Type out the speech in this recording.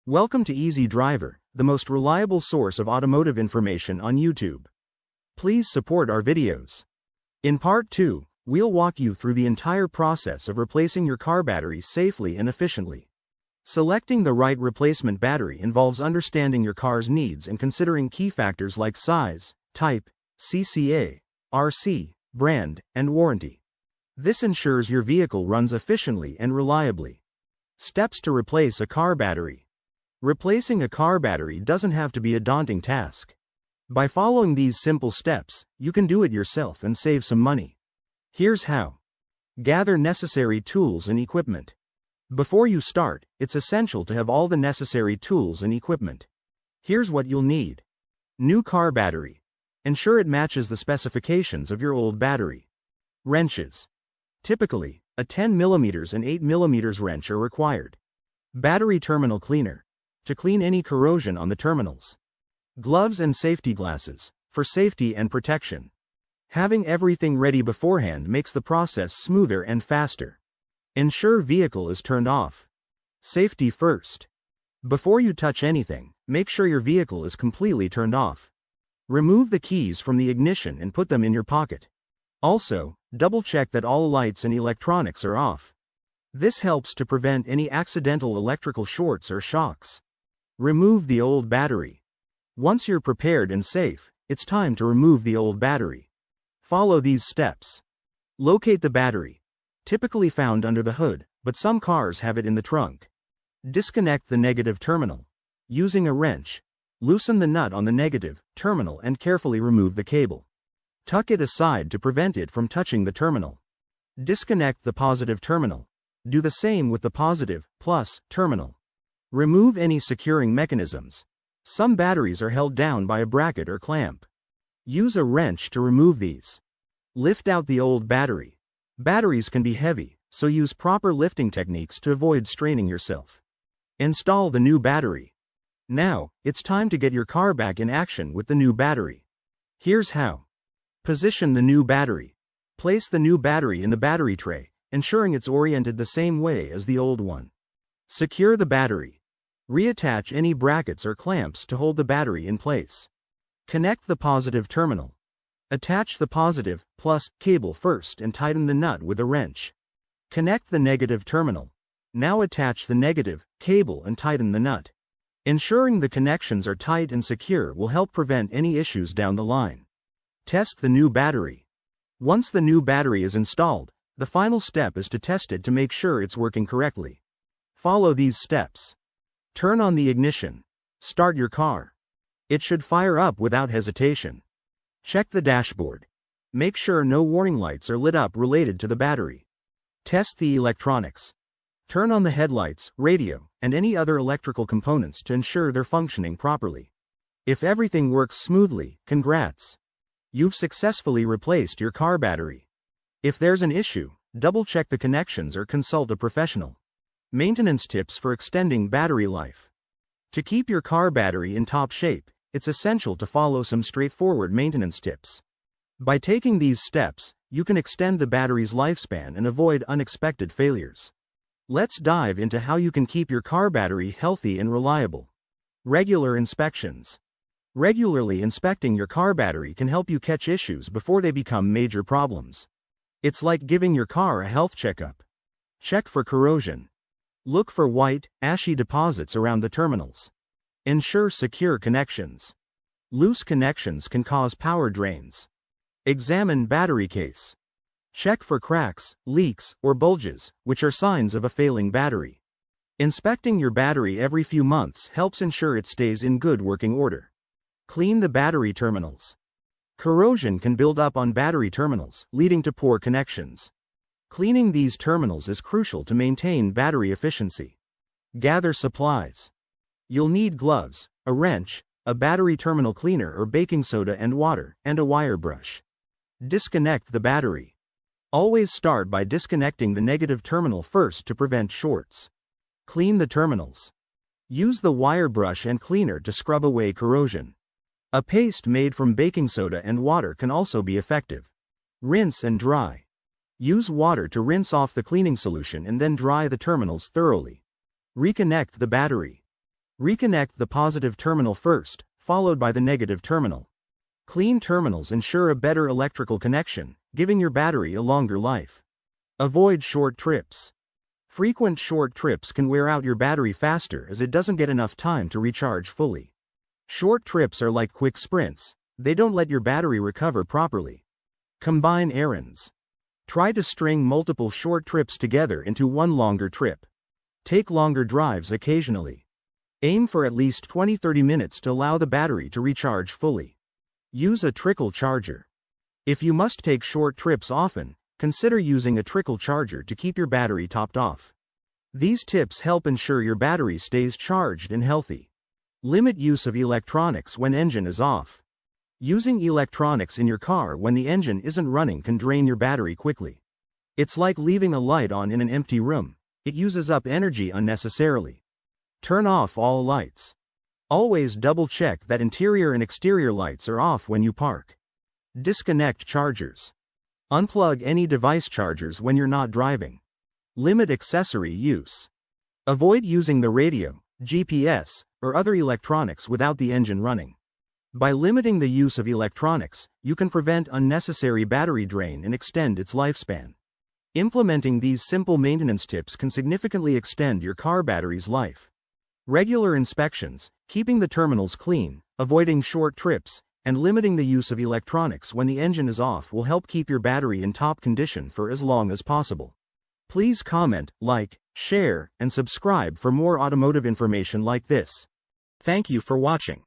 Welcome to Easy Driver, the most reliable source of automotive information on YouTube. Please support our videos. In Part 2, we'll walk you through the entire process of replacing your car battery safely and efficiently. Selecting the right replacement battery involves understanding your car's needs and considering key factors like size, type, CCA, RC, brand, and warranty. This ensures your vehicle runs efficiently and reliably. Steps to replace a car battery. Replacing a car battery doesn't have to be a daunting task. By following these simple steps, you can do it yourself and save some money. Here's how. Gather necessary tools and equipment. Before you start, it's essential to have all the necessary tools and equipment. Here's what you'll need. New car battery. Ensure it matches the specifications of your old battery. Wrenches. Typically, a 10mm and 8mm wrench are required. Battery terminal cleaner. To clean any corrosion on the terminals. Gloves and safety glasses, for safety and protection. Having everything ready beforehand makes the process smoother and faster. Ensure vehicle is turned off. Safety first. Before you touch anything, make sure your vehicle is completely turned off. Remove the keys from the ignition and put them in your pocket. Also, double-check that all lights and electronics are off. This helps to prevent any accidental electrical shorts or shocks. Remove the old battery. Once you're prepared and safe, it's time to remove the old battery. Follow these steps. Locate the battery. Typically found under the hood, but some cars have it in the trunk. Disconnect the negative terminal. Using a wrench, loosen the nut on the negative terminal and carefully remove the cable. Tuck it aside to prevent it from touching the terminal. Disconnect the positive terminal. Do the same with the positive, plus, terminal. Remove any securing mechanisms. Some batteries are held down by a bracket or clamp. Use a wrench to remove these. Lift out the old battery. Batteries can be heavy, so use proper lifting techniques to avoid straining yourself. Install the new battery. Now, it's time to get your car back in action with the new battery. Here's how. Position the new battery. Place the new battery in the battery tray, ensuring it's oriented the same way as the old one. Secure the battery. Reattach any brackets or clamps to hold the battery in place. Connect the positive terminal. Attach the positive, plus, cable first and tighten the nut with a wrench. Connect the negative terminal. Now attach the negative cable and tighten the nut. Ensuring the connections are tight and secure will help prevent any issues down the line. Test the new battery. Once the new battery is installed, the final step is to test it to make sure it's working correctly. Follow these steps. Turn on the ignition. Start your car. It should fire up without hesitation. Check the dashboard. Make sure no warning lights are lit up related to the battery. Test the electronics. Turn on the headlights, radio, and any other electrical components to ensure they're functioning properly. If everything works smoothly, congrats. You've successfully replaced your car battery. If there's an issue, double-check the connections or consult a professional. Maintenance tips for extending battery life. To keep your car battery in top shape, it's essential to follow some straightforward maintenance tips. By taking these steps, you can extend the battery's lifespan and avoid unexpected failures. Let's dive into how you can keep your car battery healthy and reliable. Regular inspections. Regularly inspecting your car battery can help you catch issues before they become major problems. It's like giving your car a health checkup. Check for corrosion. Look for white, ashy deposits around the terminals. Ensure secure connections. Loose connections can cause power drains. Examine battery case. Check for cracks, leaks, or bulges, which are signs of a failing battery. Inspecting your battery every few months helps ensure it stays in good working order. Clean the battery terminals. Corrosion can build up on battery terminals, leading to poor connections. Cleaning these terminals is crucial to maintain battery efficiency. Gather supplies. You'll need gloves, a wrench, a battery terminal cleaner or baking soda and water, and a wire brush. Disconnect the battery. Always start by disconnecting the negative terminal first to prevent shorts. Clean the terminals. Use the wire brush and cleaner to scrub away corrosion. A paste made from baking soda and water can also be effective. Rinse and dry. Use water to rinse off the cleaning solution and then dry the terminals thoroughly. Reconnect the battery. Reconnect the positive terminal first, followed by the negative terminal. Clean terminals ensure a better electrical connection, giving your battery a longer life. Avoid short trips. Frequent short trips can wear out your battery faster as it doesn't get enough time to recharge fully. Short trips are like quick sprints, they don't let your battery recover properly. Combine errands. Try to string multiple short trips together into one longer trip. Take longer drives occasionally. Aim for at least 20-30 minutes to allow the battery to recharge fully. Use a trickle charger. If you must take short trips often, consider using a trickle charger to keep your battery topped off. These tips help ensure your battery stays charged and healthy. Limit use of electronics when engine is off. Using electronics in your car when the engine isn't running can drain your battery quickly. It's like leaving a light on in an empty room, it uses up energy unnecessarily. Turn off all lights. Always double-check that interior and exterior lights are off when you park. Disconnect chargers. Unplug any device chargers when you're not driving. Limit accessory use. Avoid using the radio, GPS, or other electronics without the engine running. By limiting the use of electronics, you can prevent unnecessary battery drain and extend its lifespan. Implementing these simple maintenance tips can significantly extend your car battery's life. Regular inspections, keeping the terminals clean, avoiding short trips, and limiting the use of electronics when the engine is off will help keep your battery in top condition for as long as possible. Please comment, like, share, and subscribe for more automotive information like this. Thank you for watching.